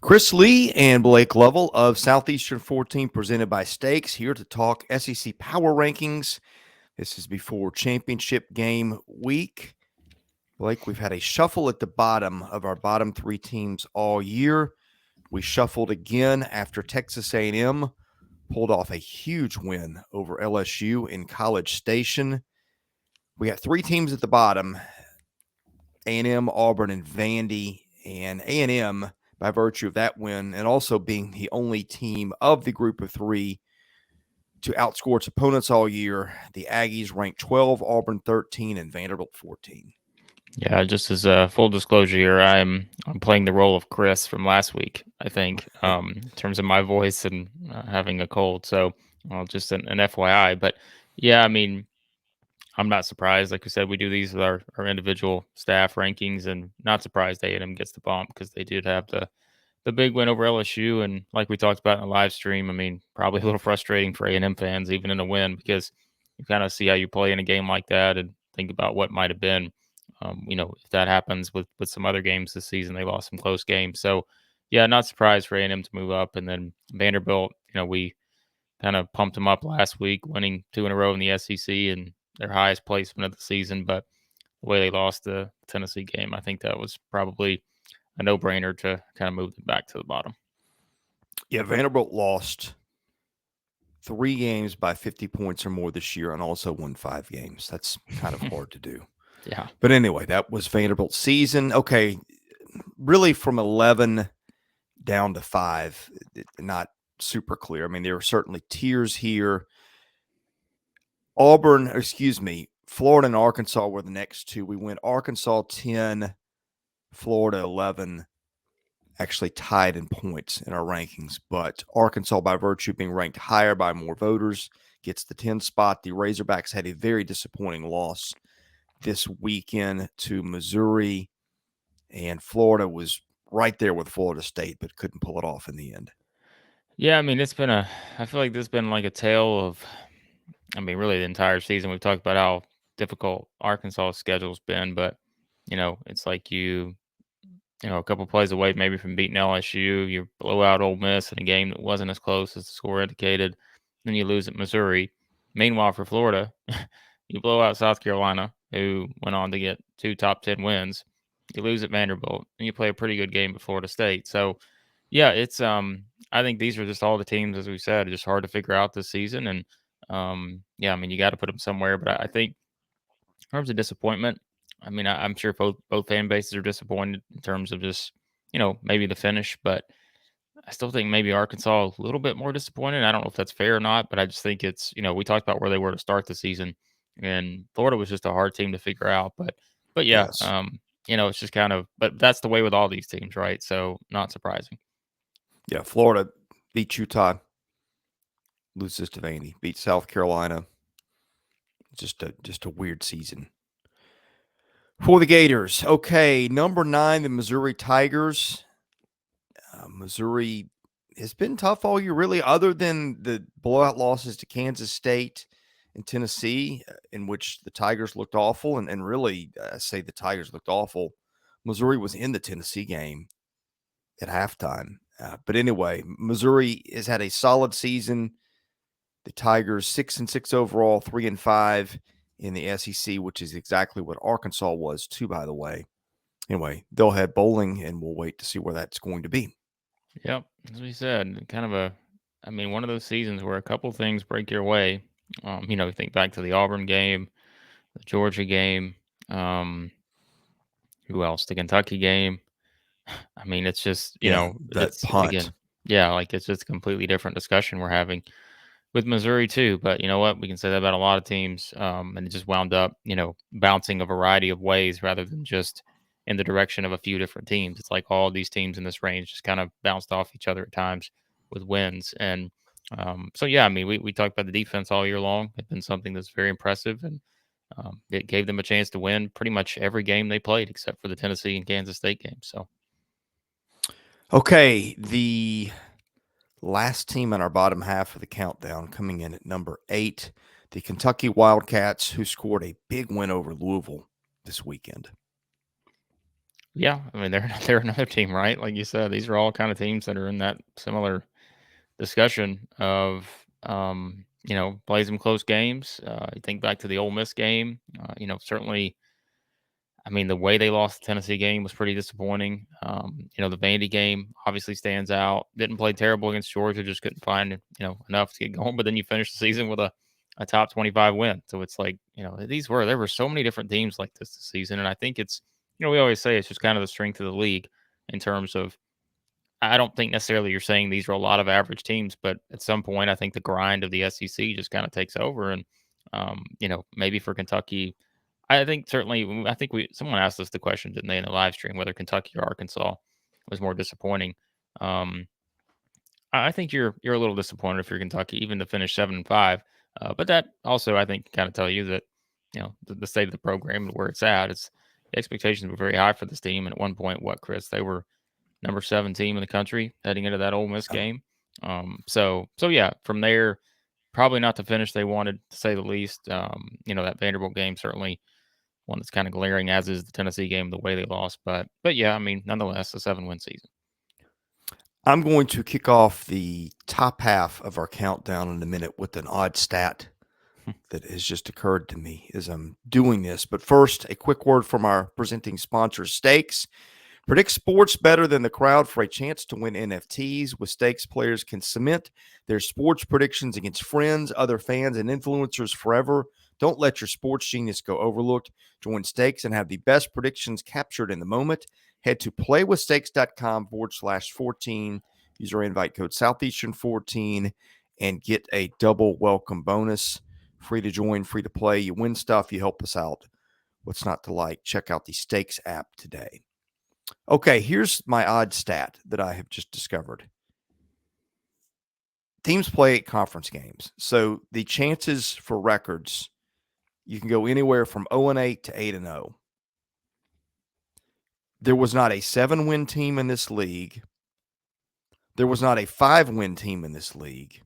Chris Lee and Blake Lovell of Southeastern 14 presented by Stakes here to talk SEC Power Rankings. This is before championship game week. Blake, we've had a shuffle at the bottom of our bottom three teams all year. We shuffled again after Texas A&M pulled off a huge win over LSU in College Station. We got three teams at the bottom, A&M, Auburn, and Vandy. And A&M, by virtue of that win and also being the only team of the group of three to outscore its opponents all year, the Aggies ranked 12, Auburn 13, and Vanderbilt 14. Yeah, just as a full disclosure here, I'm playing the role of Chris from last week, I think, in terms of my voice and having a cold. So just an FYI. But yeah, I mean, I'm not surprised. Like we said, we do these with our individual staff rankings, and not surprised A&M gets the bump because they did have the big win over LSU. And like we talked about in the live stream, I mean, probably a little frustrating for A&M fans, even in a win, because you kind of see how you play in a game like that and think about what might have been. If that happens with some other games this season, they lost some close games. So, yeah, not surprised for A&M to move up. And then Vanderbilt, we kind of pumped them up last week, winning two in a row in the SEC and their highest placement of the season. But the way they lost the Tennessee game, I think that was probably a no-brainer to kind of move them back to the bottom. Yeah, Vanderbilt lost 3 games by 50 points or more this year and also won 5 games. That's kind of hard to do. Yeah. But anyway, that was Vanderbilt's season. Okay, really from 11 down to 5, not super clear. I mean, there are certainly tiers here. Florida and Arkansas were the next two. We went Arkansas 10, Florida 11, actually tied in points in our rankings. But Arkansas, by virtue of being ranked higher by more voters, gets the 10 spot. The Razorbacks had a very disappointing loss this weekend to Missouri, and Florida was right there with Florida State, but couldn't pull it off in the end. Yeah, I mean, I feel like this has been like a tale of, I mean, really the entire season. We've talked about how difficult Arkansas' schedule's been, but, it's like a couple plays away maybe from beating LSU. You blow out Ole Miss in a game that wasn't as close as the score indicated. Then you lose at Missouri. Meanwhile, for Florida, you blow out South Carolina, who went on to get 2 top 10 wins. You lose at Vanderbilt, and you play a pretty good game at Florida State. So, yeah, it's I think these are just all the teams, as we said, just hard to figure out this season. And yeah, I mean, you got to put them somewhere. But I think in terms of disappointment, I mean, I'm sure both fan bases are disappointed in terms of just maybe the finish, but I still think maybe Arkansas a little bit more disappointed. I don't know if that's fair or not, but I just think it's we talked about where they were to start the season, and Florida was just a hard team to figure out. But yeah, Yes. it's just kind of, but that's the way with all these teams, right? So not surprising. Yeah, Florida beat Utah, loses to Vandy, beat South Carolina. Just a weird season for the Gators. Okay, number 9, the Missouri Tigers. Missouri has been tough all year, really, other than the blowout losses to Kansas State and Tennessee, in which the Tigers looked awful. And really, I say the Tigers looked awful. Missouri was in the Tennessee game at halftime. But anyway, Missouri has had a solid season. The Tigers 6-6 overall, 3-5 in the SEC, which is exactly what Arkansas was too, by the way. Anyway, they'll head bowling, and we'll wait to see where that's going to be. Yep, as we said, kind of I mean, one of those seasons where a couple things break your way. Think back to the Auburn game, the Georgia game. Who else? The Kentucky game. I mean, it's just, Yeah, that it's punt. again, yeah, like it's just a completely different discussion we're having with Missouri too. But you know what? We can say that about a lot of teams. And it just wound up, bouncing a variety of ways rather than just in the direction of a few different teams. It's like all these teams in this range just kind of bounced off each other at times with wins. And so, yeah, I mean, we talked about the defense all year long. It's been something that's very impressive. And it gave them a chance to win pretty much every game they played except for the Tennessee and Kansas State game. So, Okay, the last team in our bottom half of the countdown coming in at number 8, the Kentucky Wildcats, who scored a big win over Louisville this weekend. Yeah, I mean, they're they're another team, right? Like you said, these are all kind of teams that are in that similar discussion of, plays some close games. You think back to the Ole Miss game, certainly, I mean, the way they lost the Tennessee game was pretty disappointing. The Vandy game obviously stands out. Didn't play terrible against Georgia, just couldn't find, enough to get going. But then you finish the season with a top 25 win. So it's like, there were so many different teams like this season. And I think it's, we always say it's just kind of the strength of the league in terms of, I don't think necessarily you're saying these are a lot of average teams, but at some point, I think the grind of the SEC just kind of takes over. And, maybe for Kentucky, I think certainly, I think someone asked us the question, didn't they, in the live stream, whether Kentucky or Arkansas was more disappointing. Um, I think you're a little disappointed if you're Kentucky, even to finish 7-5. But that also, I think, kind of tell you that the state of the program and where it's at. It's the expectations were very high for this team, and at one point, what, Chris, they were number 7 team in the country heading into that Ole Miss game. So yeah, from there, probably not the finish they wanted, to say the least. That Vanderbilt game certainly one that's kind of glaring, as is the Tennessee game, the way they lost. But yeah, I mean, nonetheless, a 7-win season. I'm going to kick off the top half of our countdown in a minute with an odd stat that has just occurred to me as I'm doing this. But first, a quick word from our presenting sponsor, Stakes. Predict sports better than the crowd for a chance to win NFTs. With Stakes, players can cement their sports predictions against friends, other fans, and influencers forever. Don't let your sports genius go overlooked. Join Stakes and have the best predictions captured in the moment. Head to playwithstakes.com/14. Use our invite code Southeastern14 and get a double welcome bonus. Free to join, free to play. You win stuff, you help us out. What's not to like? Check out the Stakes app today. Okay, here's my odd stat that I have just discovered. Teams play 8 conference games. So the chances for records, you can go anywhere from 0-8 to 8-0. There was not a 7-win team in this league. There was not a 5-win team in this league.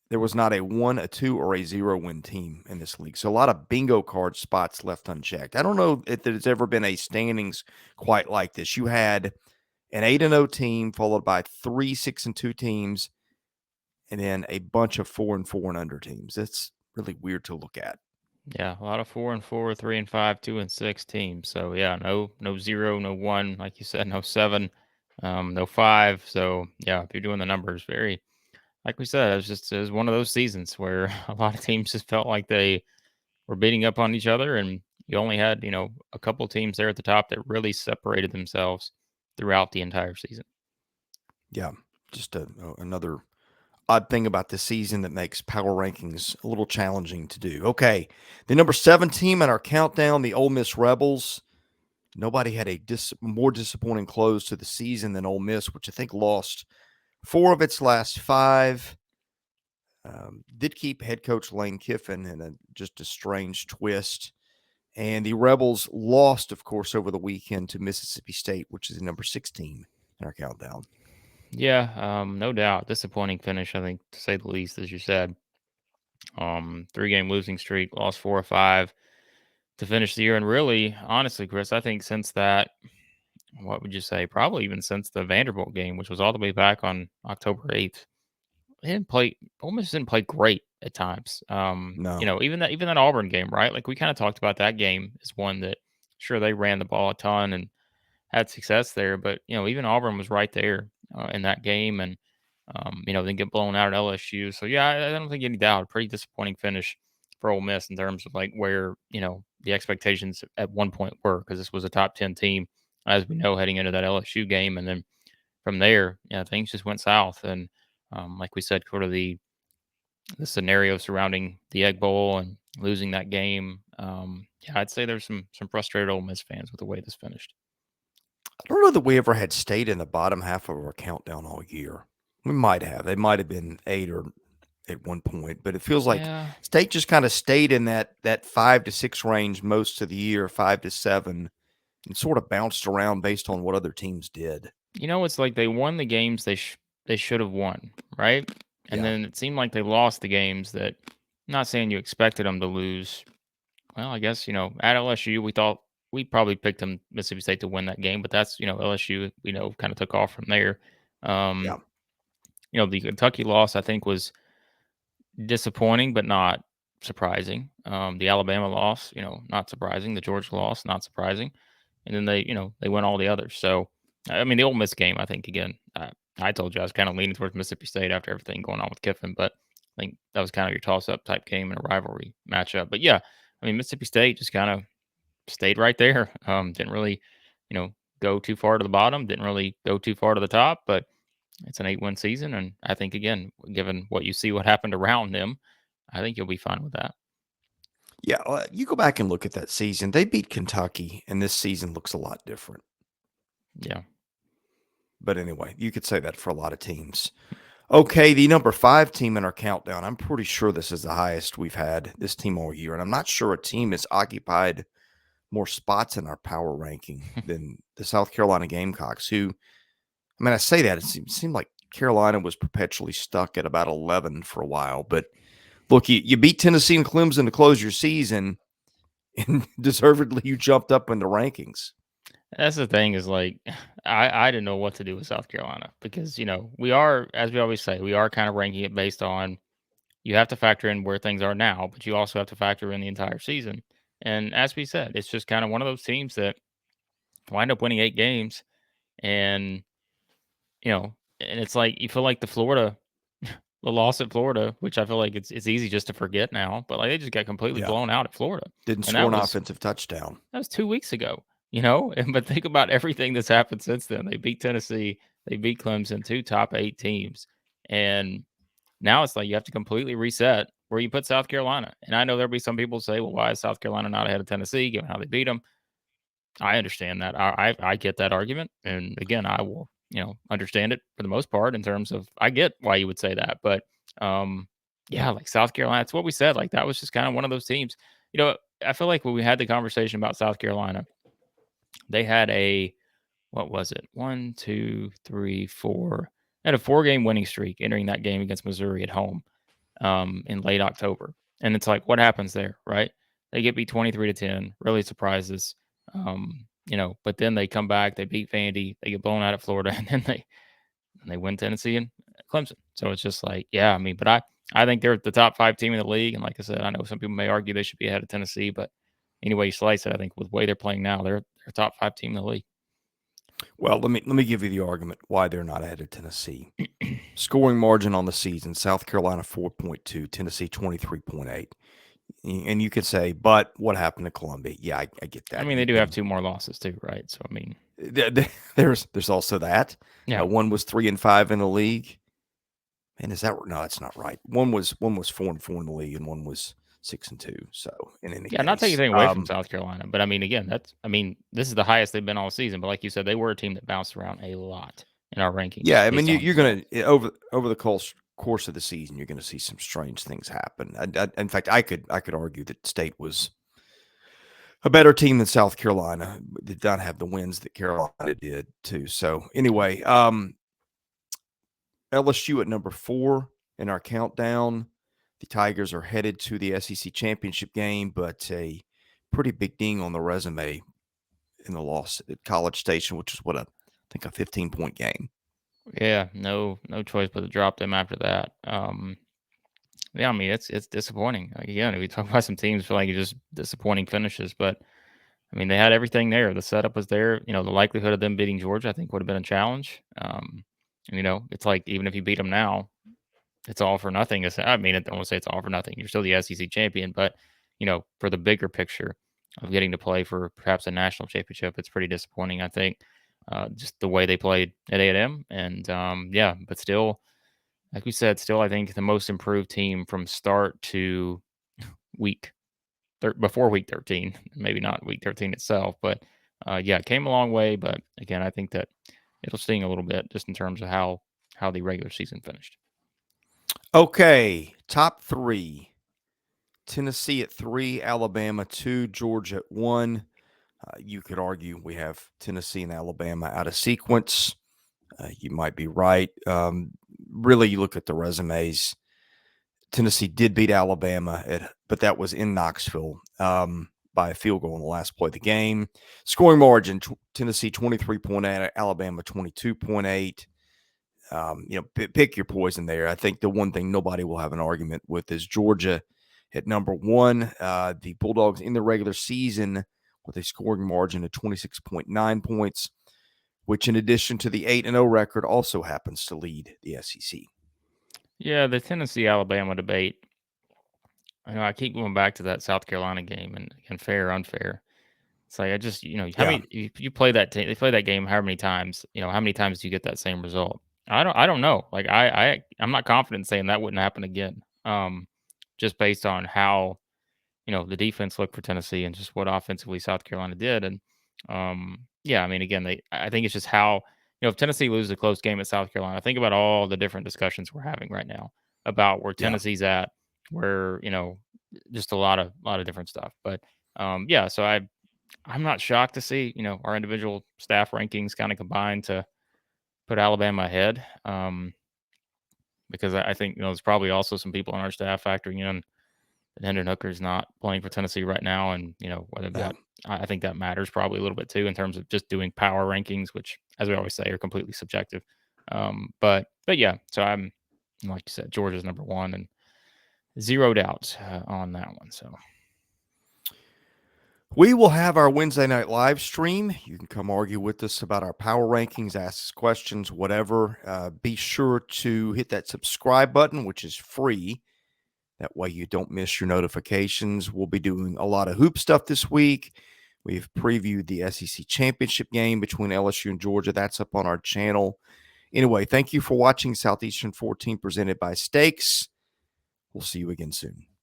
There was not a 1, a 2, or a 0-win team in this league. So a lot of bingo card spots left unchecked. I don't know if there's ever been a standings quite like this. You had an 8-0 team followed by 3 6-2 teams, and then a bunch of 4-4 and under teams. That's really weird to look at. Yeah, a lot of 4-4, 3-5, 2-6 teams. So yeah, no 0, no 1, like you said, no 7, no 5. So yeah, if you're doing the numbers, very, like we said, it was one of those seasons where a lot of teams just felt like they were beating up on each other, and you only had a couple teams there at the top that really separated themselves throughout the entire season. Yeah, just another odd thing about this season that makes power rankings a little challenging to do. Okay, the number 7 team in our countdown, the Ole Miss Rebels. Nobody had a more disappointing close to the season than Ole Miss, which I think lost 4 of its last 5. Did keep head coach Lane Kiffin in just a strange twist. And the Rebels lost, of course, over the weekend to Mississippi State, which is the number 6 team in our countdown. Yeah, no doubt. Disappointing finish, I think, to say the least, as you said. 3-game losing streak, lost 4 or 5 to finish the year. And really, honestly, Chris, I think since that, what would you say? Probably even since the Vanderbilt game, which was all the way back on October 8th, they didn't play, almost didn't play great at times. No. Even that Auburn game, right? Like we kind of talked about that game as one that, sure, they ran the ball a ton and had success there, but even Auburn was right there in that game, and then get blown out at LSU. So yeah, I don't think any doubt. Pretty disappointing finish for Ole Miss in terms of like where the expectations at one point were, because this was a top 10 team, as we know, heading into that LSU game, and then from there, things just went south. And like we said, sort of the scenario surrounding the Egg Bowl and losing that game. Yeah, I'd say there's some frustrated Ole Miss fans with the way this finished. I don't know that we ever had State in the bottom half of our countdown all year. We might have. They might have been 8 or at one point, but it feels like Yeah, State just kind of stayed in that 5 to 6 range most of the year, 5 to 7, and sort of bounced around based on what other teams did. it's like they won the games they should have won, right? And Yeah. then it seemed like they lost the games that, I'm not saying you expected them to lose. Well, I guess, at LSU, we thought we probably picked them Mississippi State to win that game, but that's LSU kind of took off from there. Yeah. Um, the Kentucky loss I think was disappointing, but not surprising. The Alabama loss, not surprising. The Georgia loss, not surprising. And then they win all the others. So, I mean, the Ole Miss game, I think again, I told you I was kind of leaning towards Mississippi State after everything going on with Kiffin, but I think that was kind of your toss-up type game in a rivalry matchup. But yeah, I mean, Mississippi State just kind of stayed right there. Didn't really, go too far to the bottom. Didn't really go too far to the top, but it's an 8-win season, and I think again, given what you see, what happened around them, I think you'll be fine with that. Yeah, you go back and look at that season. They beat Kentucky, and this season looks a lot different. Yeah. But anyway, you could say that for a lot of teams. Okay, the number 5 team in our countdown. I'm pretty sure this is the highest we've had this team all year, and I'm not sure a team has occupied more spots in our power ranking than the South Carolina Gamecocks, who, I mean, I say that, it seemed like Carolina was perpetually stuck at about 11 for a while. But look, you beat Tennessee and Clemson to close your season, and deservedly you jumped up in the rankings. That's the thing is like, I didn't know what to do with South Carolina because, we are, as we always say, we are kind of ranking it based on you have to factor in where things are now, but you also have to factor in the entire season. And as we said, it's just kind of one of those teams that wind up winning 8 games and, and it's like you feel like the loss at Florida, which I feel like it's easy just to forget now, but like they just got completely Yeah. blown out at Florida. Didn't And score an offensive touchdown. that was 2 weeks ago, but think about everything that's happened since then. They beat Tennessee, they beat Clemson, 2 top 8 teams. And now it's like you have to completely reset where you put South Carolina. And I know there'll be some people say, well, why is South Carolina not ahead of Tennessee given how they beat them? I understand that. I get that argument. And again, I will, understand it for the most part in terms of I get why you would say that. But yeah, like South Carolina, it's what we said. Like that was just kind of one of those teams. I feel like when we had the conversation about South Carolina, they had what was it? 1, 2, 3, 4. They had a 4-game winning streak entering that game against Missouri at home in late October. And it's like, what happens there, right? They get beat 23-10, really surprises. But then they come back, they beat Vandy, they get blown out at Florida, and then they win Tennessee and Clemson. So it's just like, yeah, I mean, but I think they're the top 5 team in the league. And like I said, I know some people may argue they should be ahead of Tennessee, but anyway you slice it, I think with the way they're playing now, they're a top 5 team in the league. Well, let me give you the argument why they're not ahead of Tennessee. Scoring margin on the season: South Carolina 4.2, Tennessee 23.8. And you could say, but what happened to Columbia? Yeah, I get that. I mean, they do have 2 more losses too, right? So I mean, there's also that. yeah, one was 3-5 in the league. Man, is that no? That's not right. One was 4-4 in the league, and one was 6-2. So in any case, not taking anything away from South Carolina, but I mean, again, this is the highest they've been all season. But like you said, they were a team that bounced around a lot in our rankings. Yeah, I mean, you're going to over the course of the season, you're going to see some strange things happen. In fact, I could argue that State was a better team than South Carolina. Did not have the wins that Carolina did too. So anyway, LSU at number 4 in our countdown. The Tigers are headed to the SEC championship game, but a pretty big ding on the resume in the loss at College Station, which is I think a 15-point game. Yeah, no choice but to drop them after that. Yeah, I mean it's disappointing. Like, again, we talk about some teams feel like it's just disappointing finishes, but I mean they had everything there. The setup was there. The likelihood of them beating Georgia, I think, would have been a challenge. It's like even if you beat them now, it's all for nothing. I mean, I don't want to say it's all for nothing. You're still the SEC champion, but for the bigger picture of getting to play for perhaps a national championship, it's pretty disappointing. I think just the way they played at A&M, and yeah, but still, like we said, still I think the most improved team from start to before week 13, maybe not week 13 itself, but yeah, it came a long way. But again, I think that it'll sting a little bit just in terms of how the regular season finished. Okay, top 3. Tennessee at 3, Alabama 2, Georgia at 1. You could argue we have Tennessee and Alabama out of sequence. You might be right. Really, you look at the resumes. Tennessee did beat Alabama, but that was in Knoxville. by a field goal in the last play of the game. Scoring margin, Tennessee 23.8, Alabama 22.8. Pick your poison there. I think the one thing nobody will have an argument with is Georgia at number one. The Bulldogs in the regular season with a scoring margin of 26.9 points, which in addition to the 8-0 record also happens to lead the SEC. Yeah, the Tennessee-Alabama debate. I keep going back to that South Carolina game and fair or unfair. It's like I just how many you play that they play that game how many times? How many times do you get that same result? I don't know. Like I'm not confident saying that wouldn't happen again. Just based on how the defense looked for Tennessee and just what offensively South Carolina did. And yeah, I mean, again, I think it's just how if Tennessee loses a close game at South Carolina, think about all the different discussions we're having right now about where Tennessee's at, where just a lot of different stuff. But yeah, so I'm not shocked to see our individual staff rankings kind of combined to put Alabama ahead, because I think there's probably also some people on our staff factoring in that Hendon Hooker's not playing for Tennessee right now, and whether that I think that matters probably a little bit too in terms of just doing power rankings, which, as we always say, are completely subjective. But yeah, so I'm like you said, Georgia's number one, and zero doubts on that one. So we will have our Wednesday night live stream. You can come argue with us about our power rankings, ask us questions, whatever. Be sure to hit that subscribe button, which is free. That way you don't miss your notifications. We'll be doing a lot of hoop stuff this week. We've previewed the SEC championship game between LSU and Georgia. That's up on our channel. Anyway, thank you for watching Southeastern 14 presented by Steaks. We'll see you again soon.